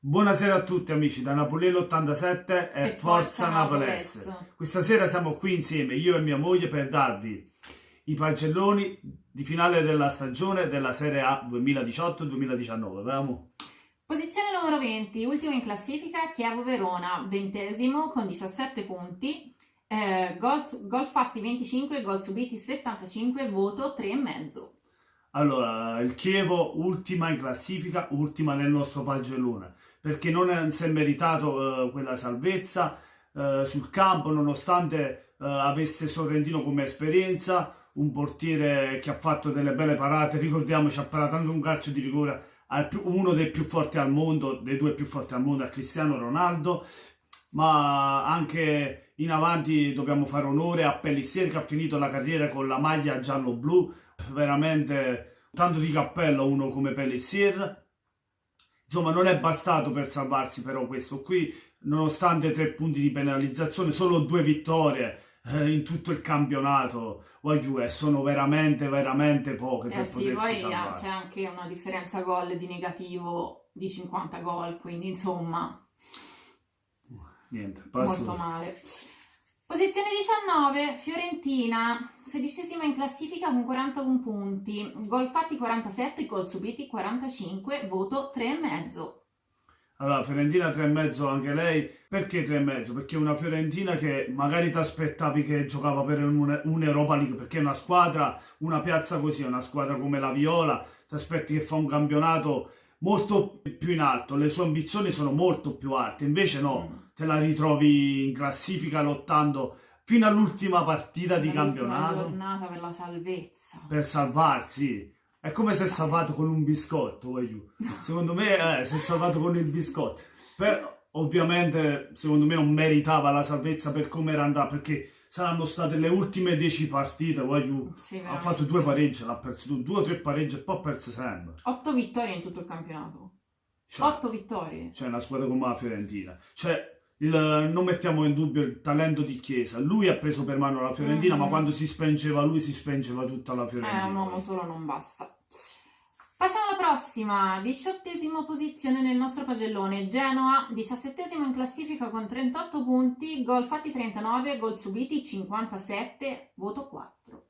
Buonasera a tutti amici da Napoliello 87 e Forza Napolès. Questa sera siamo qui insieme, io e mia moglie, per darvi i pagelloni di finale della stagione della Serie A 2018-2019. Vediamo. Posizione numero 20, ultimo in classifica, Chievo Verona, 20esimo con 17 punti, gol fatti 25, gol subiti 75, voto 3,5. Allora, il Chievo ultima in classifica, ultima nel nostro pagellone, perché non si è meritato quella salvezza sul campo, nonostante avesse Sorrentino come esperienza, un portiere che ha fatto delle belle parate, ricordiamoci, ha parato anche un calcio di rigore uno dei più forti al mondo, dei due più forti al mondo, a Cristiano Ronaldo, ma anche in avanti dobbiamo fare onore a Pellissier, che ha finito la carriera con la maglia giallo-blu, veramente tanto di cappello uno come Pellissier. Insomma, non è bastato per salvarsi però questo qui, nonostante 3 punti di penalizzazione, solo 2 vittorie in tutto il campionato, sono veramente poche per Sì, potersi poi salvare. c'è anche una differenza gol di negativo di 50 gol, quindi insomma, Niente, passo. molto male. Posizione 19, Fiorentina, 16esima in classifica con 41 punti, gol fatti 47, gol subiti 45, voto 3,5. Allora, Fiorentina 3,5 anche lei. Perché 3,5? Perché è una Fiorentina che magari ti aspettavi che giocava per un'Europa League, perché è una squadra, una piazza così, una squadra come la Viola, ti aspetti che fa un campionato molto più in alto, le sue ambizioni sono molto più alte, invece no, te la ritrovi in classifica lottando fino all'ultima partita di campionato. Giornata per la salvezza. Per salvarsi. È come se è salvato con un biscotto, secondo me si è salvato con il biscotto. Ovviamente, secondo me non meritava la salvezza per come era andata, perché saranno state le ultime 10 partite, Sì, ha fatto 2 pareggi, l'ha perso 2 o 3 pareggi e poi ha perso sempre. 8 vittorie in tutto il campionato. 8 vittorie. C'è una squadra come la Fiorentina. Non mettiamo in dubbio il talento di Chiesa. Lui ha preso per mano la Fiorentina, ma quando si spengeva lui, si spengeva tutta la Fiorentina. Un uomo solo non basta. Passiamo alla prossima, 18esima posizione nel nostro pagellone, Genoa, 17esimo in classifica con 38 punti, gol fatti 39, gol subiti 57, voto 4.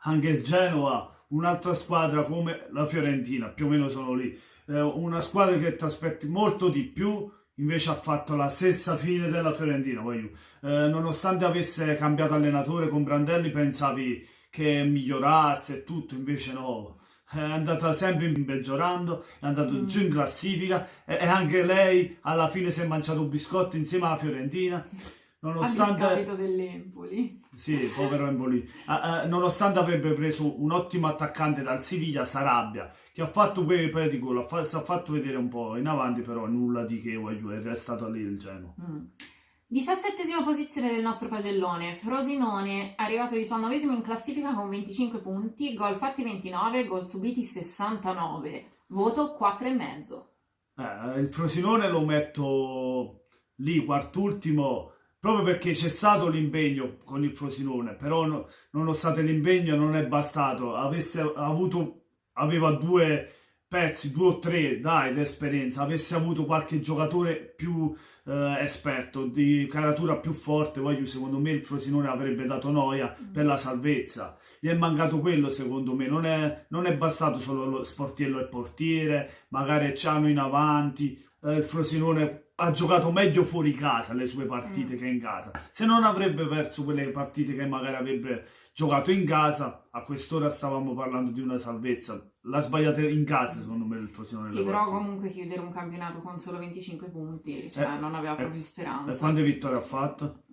Anche il Genoa, un'altra squadra come la Fiorentina, più o meno sono lì. Una squadra che ti aspetti molto di più, invece ha fatto la stessa fine della Fiorentina. Nonostante avesse cambiato allenatore con Brandelli, pensavi che migliorasse e tutto, invece no. È andata sempre peggiorando, è andato giù in classifica e anche lei alla fine si è mangiato un biscotto insieme alla Fiorentina. Nonostante... A discapito dell'Empoli. Sì, povero Empoli. Nonostante avrebbe preso un ottimo attaccante dal Siviglia, Sarabia, che ha fatto quei paio di gol, si è fatto vedere un po' in avanti, però nulla di che, è restato lì il Genoa. 17esima posizione del nostro pagellone, Frosinone, arrivato 19esimo in classifica con 25 punti, gol fatti 29, gol subiti 69, voto 4,5. Il Frosinone lo metto lì, quart'ultimo, proprio perché c'è stato l'impegno con il Frosinone, però nonostante l'impegno non è bastato, aveva 2 pezzi, 2 o 3, dai, di esperienza, avesse avuto qualche giocatore più esperto, di caratura più forte, secondo me il Frosinone avrebbe dato noia per la salvezza. Gli è mancato quello, secondo me, non è bastato solo lo sportiello e il portiere, magari Ciano in avanti, il Frosinone ha giocato meglio fuori casa le sue partite che in casa. Se non avrebbe perso quelle partite che magari avrebbe giocato in casa, a quest'ora stavamo parlando di una salvezza. L'ha sbagliata in casa, secondo me, il Frosinone. Sì, però comunque chiudere un campionato con solo 25 punti, non aveva proprio speranza. E quante vittorie ha fatto?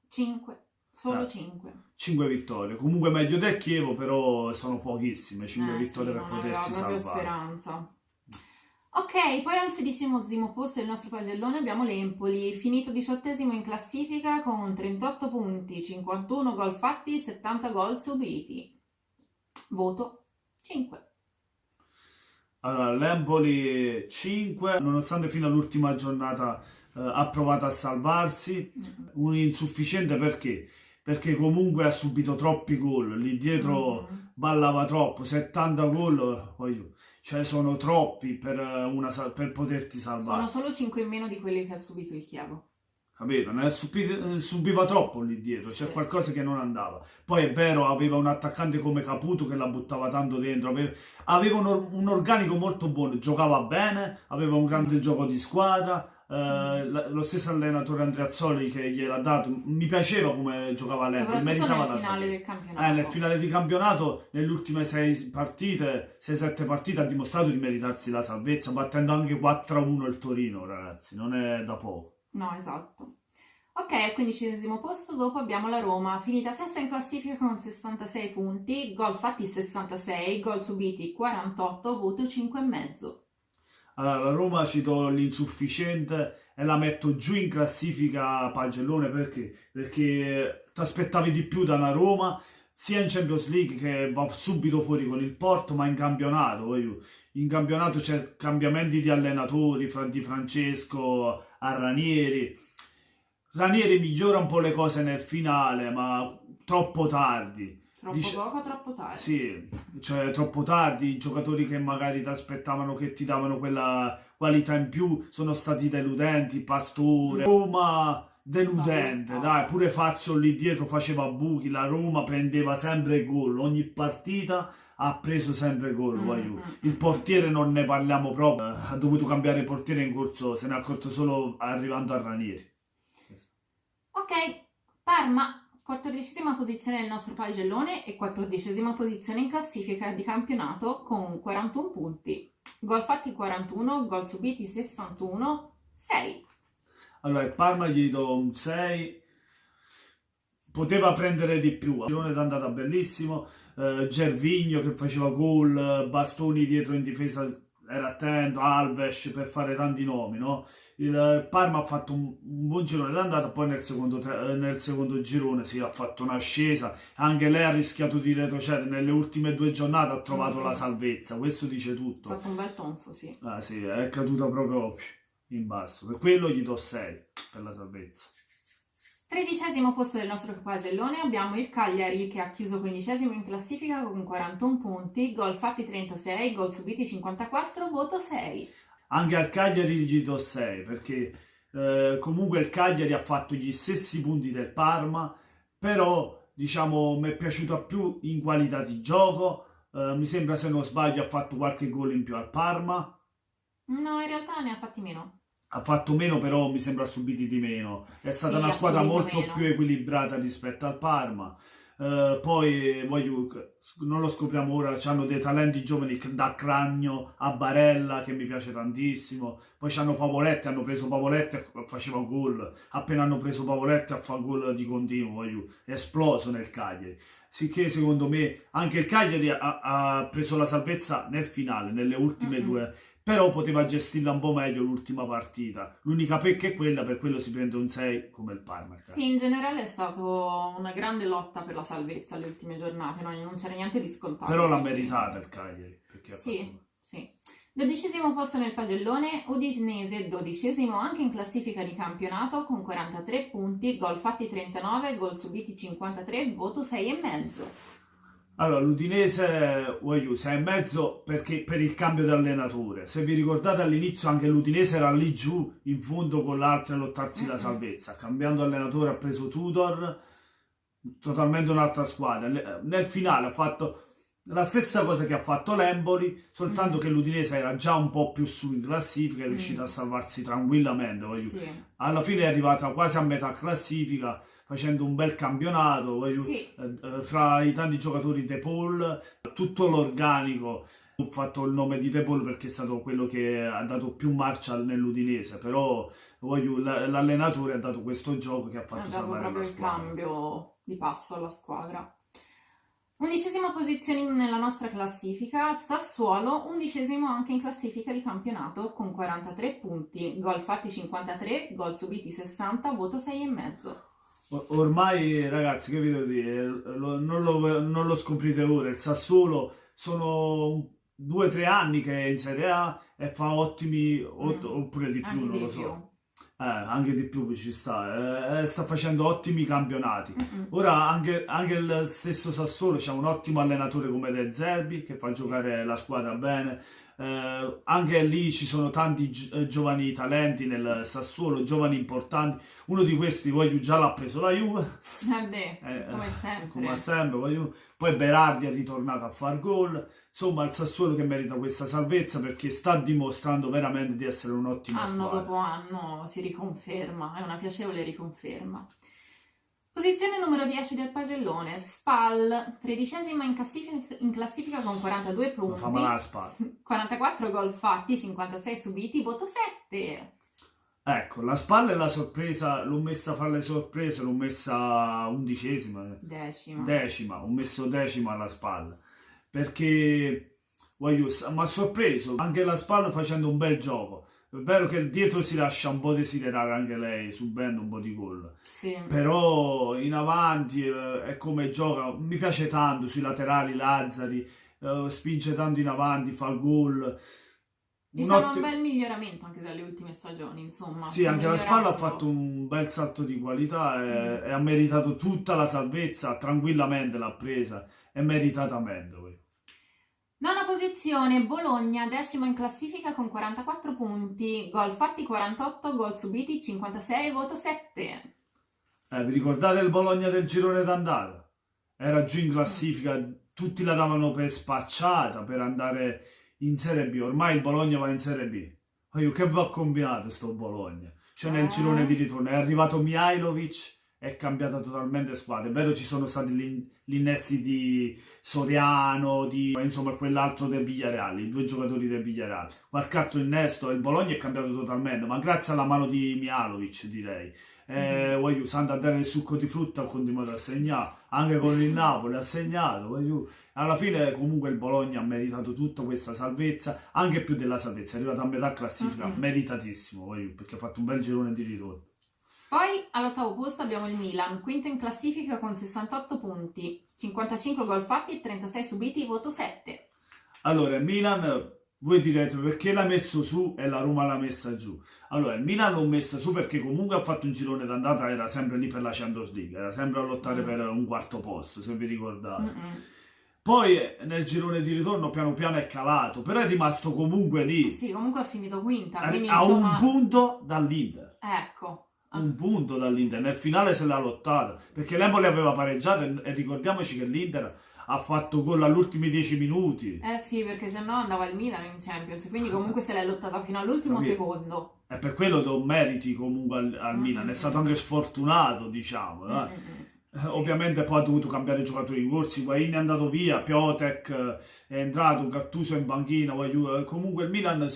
5, solo 5. 5 vittorie, comunque meglio del Chievo, però sono pochissime, 5 vittorie per potersi salvare. Speranza. Ok, poi al 16esimo posto del nostro pagellone abbiamo l'Empoli, finito 18esimo in classifica con 38 punti, 51 gol fatti, 70 gol subiti. Voto 5. Allora, l'Empoli 5, nonostante fino all'ultima giornata ha provato a salvarsi, un insufficiente perché? perché comunque ha subito troppi gol, lì dietro Mhm. ballava troppo, 70 gol, cioè sono troppi per poterti Sono salvare. solo 5 in meno di quelli che ha subito il Chievo. Capito? Subiva troppo lì dietro, Sì. c'è qualcosa che non andava. Poi è vero, aveva un attaccante come Caputo che la buttava tanto dentro, aveva un organico molto buono, giocava bene, aveva un grande Mm. gioco di squadra. Mm. Lo stesso allenatore Andreazzoli che gliel'ha dato, mi piaceva come giocava l'Empoli, Soprattutto meritava nel la finale salvezza. del Nel campionato. finale di campionato, nelle ultime 6-7 partite, ha dimostrato di meritarsi la salvezza, battendo anche 4-1 il Torino, ragazzi, non è da poco. No, esatto. Ok, al 15° posto dopo abbiamo la Roma, finita sesta in classifica con 66 punti, gol fatti 66, gol subiti 48, voto 5,5. Allora, la Roma ci do l'insufficiente e la metto giù in classifica pagellone perché? Perché ti aspettavi di più da una Roma sia in Champions League che va subito fuori con il Porto, ma in campionato, in campionato c'è cambiamenti di allenatori, fra Di Francesco a Ranieri. Ranieri migliora un po' le cose nel finale, ma troppo tardi. Troppo poco, troppo tardi. Sì, cioè troppo tardi, i giocatori che magari ti aspettavano che ti davano quella qualità in più sono stati deludenti, Pastore, Roma deludente, No. dai, pure Fazio lì dietro faceva buchi, la Roma prendeva sempre gol, ogni partita ha preso sempre gol, il portiere non ne parliamo proprio, ha dovuto cambiare portiere in corso, se ne è accorto solo arrivando a Ranieri. Ok, Parma, 14ª posizione nel nostro pagellone e 14ª posizione in classifica di campionato con 41 punti. Gol fatti 41, gol subiti 61, 6. Allora, il Parma gli do un 6, poteva prendere di più, il girone è andata benissimo, Gervinho che faceva gol, Bastoni dietro in difesa era attento, Alves per fare tanti nomi, no? Il Parma ha fatto un buon girone d'andata, poi nel secondo girone si ha fatto un'ascesa, anche lei ha rischiato di retrocedere, nelle ultime 2 giornate ha trovato la salvezza, questo dice tutto. Ha fatto un bel tonfo, sì. Ah sì, è caduta proprio in basso, per quello gli do 6 per la salvezza. 13° posto del nostro pagellone abbiamo il Cagliari che ha chiuso 15° in classifica con 41 punti, gol fatti 36, gol subiti 54, voto 6. Anche al Cagliari gli do 6 perché comunque il Cagliari ha fatto gli stessi punti del Parma, però diciamo mi è piaciuta più in qualità di gioco, mi sembra se non sbaglio ha fatto qualche gol in più al Parma. No, in realtà ne ha fatti meno. Ha fatto meno, però mi sembra subiti di meno. È stata Sì, una ha squadra subito molto meno. più equilibrata rispetto al Parma. Poi non lo scopriamo ora, hanno dei talenti giovani da Cragno a Barella che mi piace tantissimo. Poi hanno Pavoletti, hanno preso Pavoletti e faceva gol. Appena hanno preso Pavoletti a fare gol di continuo, è esploso nel Cagliari. Sicché secondo me anche il Cagliari ha preso la salvezza nel finale, nelle ultime due, però poteva gestirla un po' meglio l'ultima partita. L'unica pecca è quella, per quello si prende un 6 come il Parma. Sì, in generale è stata una grande lotta per la salvezza alle ultime giornate, non c'era niente di scontato. Però l'ha quindi- meritata il Cagliari. Perché Sì, sì. 12° posto nel pagellone, Udinese 12° anche in classifica di campionato con 43 punti, gol fatti 39, gol subiti 53, voto 6,5. Allora, l'Udinese, 6,5 perché per il cambio di allenatore. Se vi ricordate all'inizio anche l'Udinese era lì giù in fondo con l'altro a lottarsi la salvezza. Cambiando allenatore ha preso Tudor, totalmente un'altra squadra. Nel finale ha fatto la stessa cosa che ha fatto l'Empoli, soltanto che l'Udinese era già un po' più su in classifica, è riuscita a salvarsi tranquillamente. Sì. Alla fine è arrivata quasi a metà classifica, facendo un bel campionato, Sì. fra i tanti giocatori De Paul, tutto l'organico. Ho fatto il nome di De Paul perché è stato quello che ha dato più marcia nell'Udinese, però l'allenatore ha dato questo gioco che ha fatto Ha dato salvare proprio la il squadra. cambio di passo alla squadra. 11° posizione nella nostra classifica, Sassuolo, 11° anche in classifica di campionato con 43 punti, gol fatti 53, gol subiti 60, voto 6,5. Ormai ragazzi, che vi devo dire, non lo scoprite ora, il Sassuolo sono 2 o 3 anni che è in Serie A e fa ottimi, oppure di più, Anche non di lo più. so. Anche di più ci sta. Sta facendo ottimi campionati. Mm-mm. Ora anche il stesso Sassuolo c'ha un ottimo allenatore come De Zerbi che fa Sì. giocare la squadra bene. Anche lì ci sono tanti giovani talenti nel Sassuolo, giovani importanti. Uno di questi già l'ha preso la Juve. Come sempre. Come sempre, poi Berardi è ritornato a far gol. Insomma, il Sassuolo che merita questa salvezza perché sta dimostrando veramente di essere un'ottima Anno squadra. dopo anno si riconferma, è una piacevole riconferma. Posizione numero 10 del pagellone, Spal, 13esima in classifica con 42 Non fa male punti, alla spalla. 44 gol fatti, 56 subiti, voto 7. Ecco, la spalla è la sorpresa, l'ho messa a fare le sorprese, l'ho messa undicesima, Decima. ho messo decima alla spalla, perché mi ha sorpreso anche la spalla facendo un bel gioco. È vero che dietro si lascia un po' desiderare anche lei, subendo un po' di gol, Sì. però in avanti è come gioca, mi piace tanto sui laterali Lazzari, spinge tanto in avanti, fa il gol. Diciamo un bel miglioramento anche dalle ultime stagioni, insomma. Sì, anche la spalla ha fatto un bel salto di qualità e ha meritato tutta la salvezza, tranquillamente l'ha presa e meritatamente. Nona posizione, Bologna, decima in classifica con 44 punti, gol fatti 48, gol subiti 56, voto 7. Vi ricordate il Bologna del girone d'andata? Era giù in classifica, tutti la davano per spacciata per andare in Serie B. Ormai il Bologna va in Serie B. Che va combinato sto Bologna? Cioè nel girone di ritorno è arrivato Mihajlovic, è cambiata totalmente squadra. È vero, ci sono stati gli innesti di Soriano, insomma quell'altro del Villarreal, i due giocatori del Villarreal. Qualche altro innesto, il Bologna è cambiato totalmente, ma grazie alla mano di Mihajlovic, direi. Usando a dare il succo di frutta ha continuato a segnare, anche con il Napoli ha segnato. Alla fine comunque il Bologna ha meritato tutta questa salvezza, anche più della salvezza, è arrivato a metà classifica, meritatissimo, perché ha fatto un bel girone di ritorno. Poi all'ottavo posto abbiamo il Milan, quinto in classifica con 68 punti, 55 gol fatti e 36 subiti, voto 7. Allora, il Milan, voi direte perché l'ha messo su e la Roma l'ha messa giù. Allora, il Milan l'ho messa su perché comunque ha fatto un girone d'andata, era sempre lì per la Champions League, era sempre a lottare per un quarto posto, se vi ricordate. Poi nel girone di ritorno piano piano è calato, però è rimasto comunque lì. Sì, comunque ha finito quinta. Quindi, a insomma... un punto dall'Inter. Ecco. Un punto dall'Inter, nel finale se l'ha lottata, perché l'Empoli aveva pareggiato e ricordiamoci che l'Inter ha fatto gol agli ultimi 10 minuti. Sì, perché sennò andava il Milan in Champions, quindi comunque se l'è lottata fino all'ultimo secondo. E per quello do meriti comunque al Milan, è stato anche sfortunato, diciamo. Ovviamente poi ha dovuto cambiare giocatori in corsi, Higuain è andato via, Piotek è entrato, Gattuso in banchina, comunque il Milan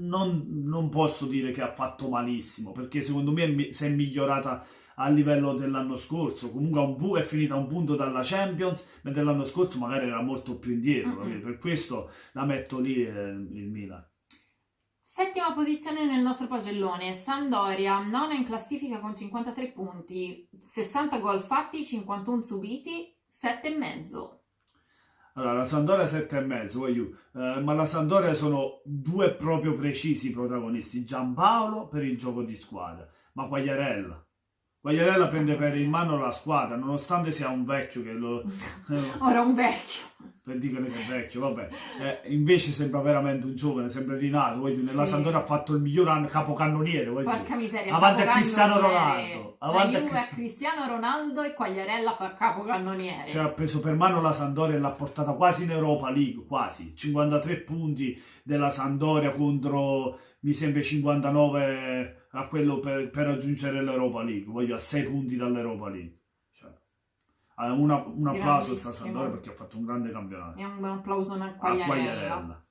non posso dire che ha fatto malissimo, perché secondo me si è migliorata a livello dell'anno scorso, comunque è finita a un punto dalla Champions, mentre l'anno scorso magari era molto più indietro, per questo la metto lì il Milan. Settima posizione nel nostro pagellone, Sampdoria, nona in classifica con 53 punti, 60 gol fatti, 51 subiti, 7,5. Allora, la Sampdoria 7,5, ma la Sampdoria sono due proprio precisi protagonisti, Giampaolo per il gioco di squadra, ma Quagliarella prende per in mano la squadra, nonostante sia un vecchio che lo... Ora un vecchio. Per dire che è vecchio, vabbè. Invece sembra veramente un giovane, sembra rinato. La Sampdoria ha fatto il miglior anno capocannoniere. Porca miseria. Avanti a Cristiano Ronaldo. La Juve a Cristiano Ronaldo e Quagliarella fa capocannoniere. Cioè ha preso per mano la Sampdoria e l'ha portata quasi in Europa League, quasi. 53 punti della Sampdoria contro, mi sembra, 59 a quello per raggiungere l'Europa League. A 6 punti dall'Europa League. Un applauso a sta Sampdoria perché ha fatto un grande campionato. E un applauso a Quagliarella.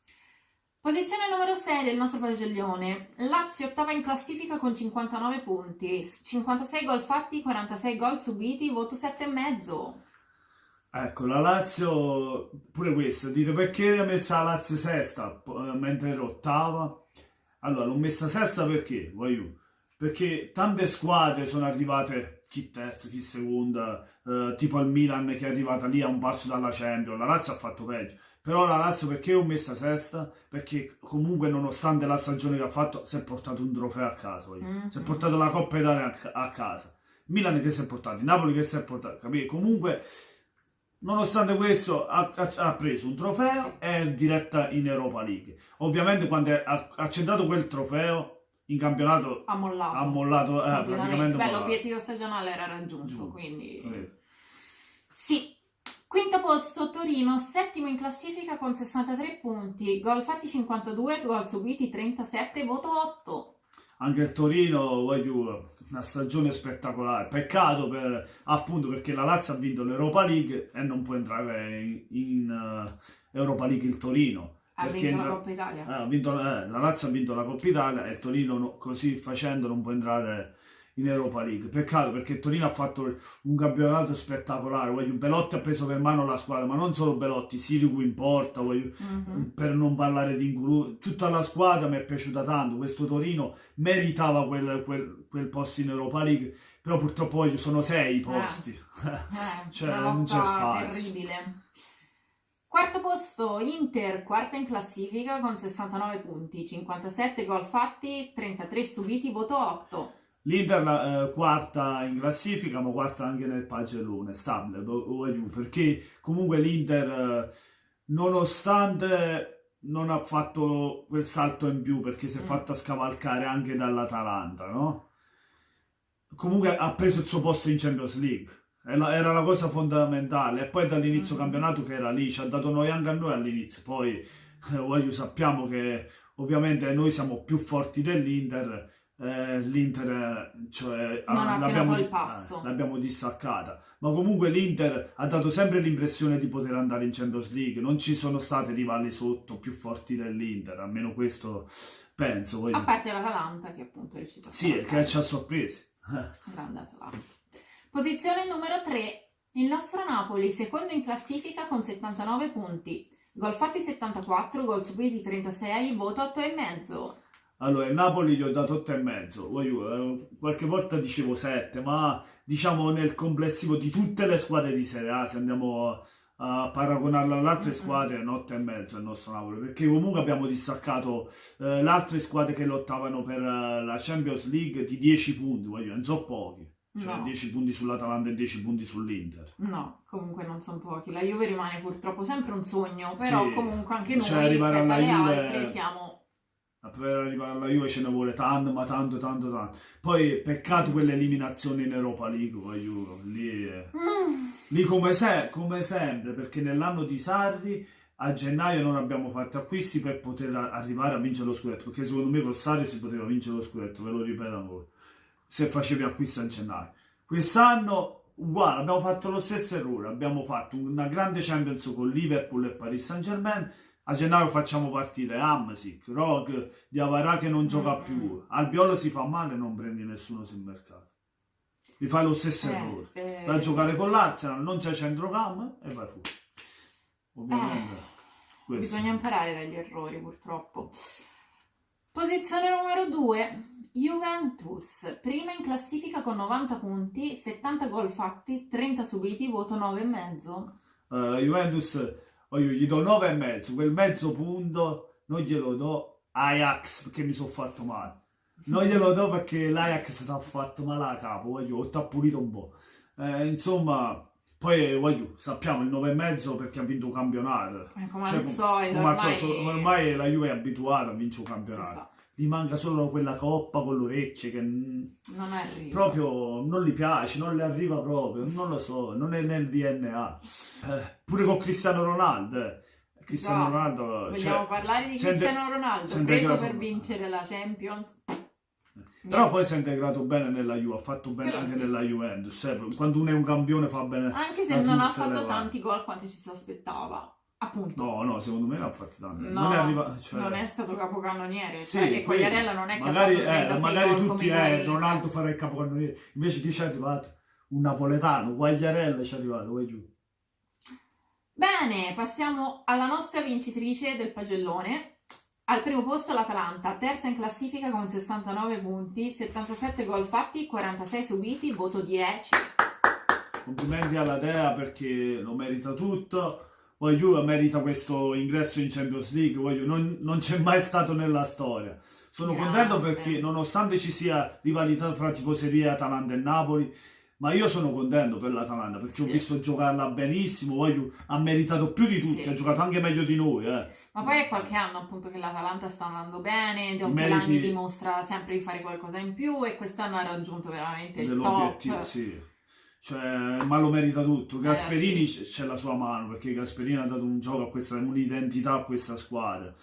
Posizione numero 6 del nostro pagellone. Lazio ottava in classifica con 59 punti, 56 gol fatti, 46 gol subiti, voto 7,5. Ecco, la Lazio, pure questa, dite perché ha messa la Lazio sesta mentre era ottava? Allora, l'ho messa sesta perché tante squadre sono arrivate chi terza, chi seconda, tipo il Milan che è arrivata lì a un passo dalla Champions, la Lazio ha fatto peggio. Però la Lazio perché ho messa sesta? Perché comunque nonostante la stagione che ha fatto si è portato un trofeo a casa, si è portato la Coppa Italia a casa. Milan che si è portato, il Napoli che si è portato, capito? Comunque nonostante questo ha preso un trofeo e è diretta in Europa League. Ovviamente quando ha centrato quel trofeo in campionato ha mollato, praticamente Beh, l'obiettivo stagionale era raggiunto, quindi Vedete. sì. Quinto posto Torino, settimo in classifica con 63 punti, gol fatti 52, gol subiti 37, voto 8. Anche il Torino, una stagione spettacolare. Peccato appunto perché la Lazio ha vinto l'Europa League e non può entrare in Europa League il Torino. Ha vinto la Coppa Italia. La Lazio ha vinto la Coppa Italia e il Torino così facendo non può entrare in Europa League. Peccato perché il Torino ha fatto un campionato spettacolare. Belotti ha preso per mano la squadra, ma non solo Belotti, Sirigu in porta, per non parlare di Ngulu. Tutta la squadra mi è piaciuta tanto. Questo Torino meritava quel posto in Europa League, però purtroppo sono 6 posti. Cioè, non c'è spazio. Terribile. Quarto posto, Inter, quarta in classifica con 69 punti, 57 gol fatti, 33 subiti, voto 8. L'Inter quarta in classifica, ma quarta anche nel pagellone, stabile, perché comunque l'Inter, nonostante non ha fatto quel salto in più, perché si è fatta scavalcare anche dall'Atalanta, no? Comunque ha preso il suo posto in Champions League. Era la cosa fondamentale, e poi dall'inizio campionato che era lì, ci ha dato noi anche a noi all'inizio, poi sappiamo che ovviamente noi siamo più forti dell'Inter, l'Inter non ha tenuto il passo, l'abbiamo distaccata, ma comunque l'Inter ha dato sempre l'impressione di poter andare in Champions League, non ci sono stati rivali sotto più forti dell'Inter, almeno questo penso. A parte l'Atalanta che appunto è riuscita a sì, che ci ha sorpresi. Grande Atalanta. Posizione numero 3, il nostro Napoli, secondo in classifica con 79 punti, gol fatti 74, gol subiti 36, voto 8,5. Allora, il Napoli gli ho dato 8,5. Qualche volta dicevo 7, ma diciamo nel complessivo di tutte le squadre di Serie A, se andiamo a paragonarla alle altre squadre, è un 8,5 il nostro Napoli, perché comunque abbiamo distaccato le altre squadre che lottavano per la Champions League di 10 punti, non so pochi. Cioè 10 punti sull'Atalanta e 10 punti sull'Inter. No, comunque non sono pochi. La Juve rimane purtroppo sempre un sogno, però sì, comunque anche noi arrivare rispetto alle Juve, altre siamo... Per arrivare alla Juve ce ne vuole tanto, ma tanto. Poi peccato quell'eliminazione in Europa League, lì come sempre, perché nell'anno di Sarri a gennaio non abbiamo fatto acquisti per poter arrivare a vincere lo scudetto, perché secondo me con Sarri si poteva vincere lo scudetto, ve lo ripeto ancora, se facevi acquisto a gennaio. Quest'anno uguale, abbiamo fatto lo stesso errore, abbiamo fatto una grande Champions con Liverpool e Paris Saint-Germain, a gennaio facciamo partire Hamsik, Rogue, Diawara che non gioca più, Albiol si fa male e non prendi nessuno sul mercato. Mi fai lo stesso errore. Vai a giocare con l'Arsenal, non c'è centrocampo e vai fuori. Ovviamente. Bisogna imparare dagli errori, purtroppo. Posizione numero 2. Juventus, prima in classifica con 90 punti, 70 gol fatti, 30 subiti, voto 9,5. Juventus, io gli do 9,5, quel mezzo punto non glielo do Ajax perché mi sono fatto male. Non glielo do perché l'Ajax ti ha fatto male a capo, ti ha pulito un po'. Insomma, poi sappiamo il 9,5 perché ha vinto un campionato. Come al solito, ormai la Juve è abituata a vincere un campionato. Gli manca solo quella coppa con le orecchie che non arriva. Proprio non gli piace, non le arriva proprio, non lo so, non è nel DNA. Pure con Cristiano Ronaldo. Ronaldo, vogliamo parlare di Cristiano Ronaldo, preso per vincere la Champions. Però poi si è integrato bene nella Juve, ha fatto bene anche nella Juventus. Quando uno è un campione fa bene. Anche se non ha fatto tanti gol quanto ci si aspettava. Appunto. No, secondo me ne ha fatti tanti. No, non è stato capocannoniere. Sì, e Quagliarella non è che magari tutti Ronaldo farà il capocannoniere. Invece chi ci è arrivato? Un napoletano, Quagliarella ci è arrivato, vai giù. Bene, passiamo alla nostra vincitrice del pagellone. Al primo posto l'Atalanta, terza in classifica con 69 punti, 77 gol fatti, 46 subiti, voto 10. Complimenti alla Dea perché lo merita tutto. Poi Juve merita questo ingresso in Champions League, non c'è mai stato nella storia. Sono contento perché nonostante ci sia rivalità fra tifoserie Atalanta e Napoli, ma io sono contento per l'Atalanta perché ho visto giocarla benissimo, ha meritato più di tutti, ha giocato anche meglio di noi. Ma poi è qualche anno appunto che l'Atalanta sta andando bene, Deontolani dimostra sempre di fare qualcosa in più e quest'anno ha raggiunto veramente il top. Sì. Cioè, ma lo merita tutto. Gasperini c'è la sua mano perché Gasperini ha dato un gioco a questa, un'identità a questa squadra.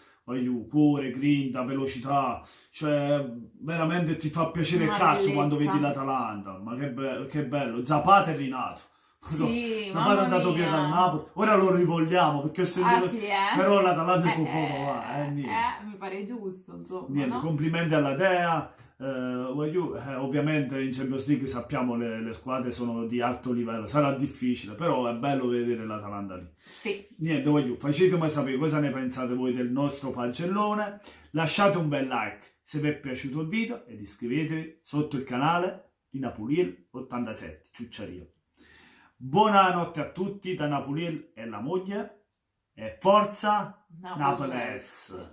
Cuore, grinta, velocità, cioè veramente ti fa piacere il calcio quando vedi l'Atalanta. Ma che bello, Zapata è rinato. Sì, Zapata è andato via dal Napoli, ora lo rivogliamo perché ho sentito però l'Atalanta è tuo mi pare giusto, insomma. Niente, complimenti alla Dea. Ovviamente in Champions League sappiamo le squadre sono di alto livello, sarà difficile, però è bello vedere l'Atalanta lì. Sì. Niente, facetemi sapere cosa ne pensate voi del nostro pagellone, lasciate un bel like se vi è piaciuto il video ed iscrivetevi sotto il canale di Napoliel 87 Ciucciaria. Buonanotte a tutti da Napoliel e la moglie e forza Napoles!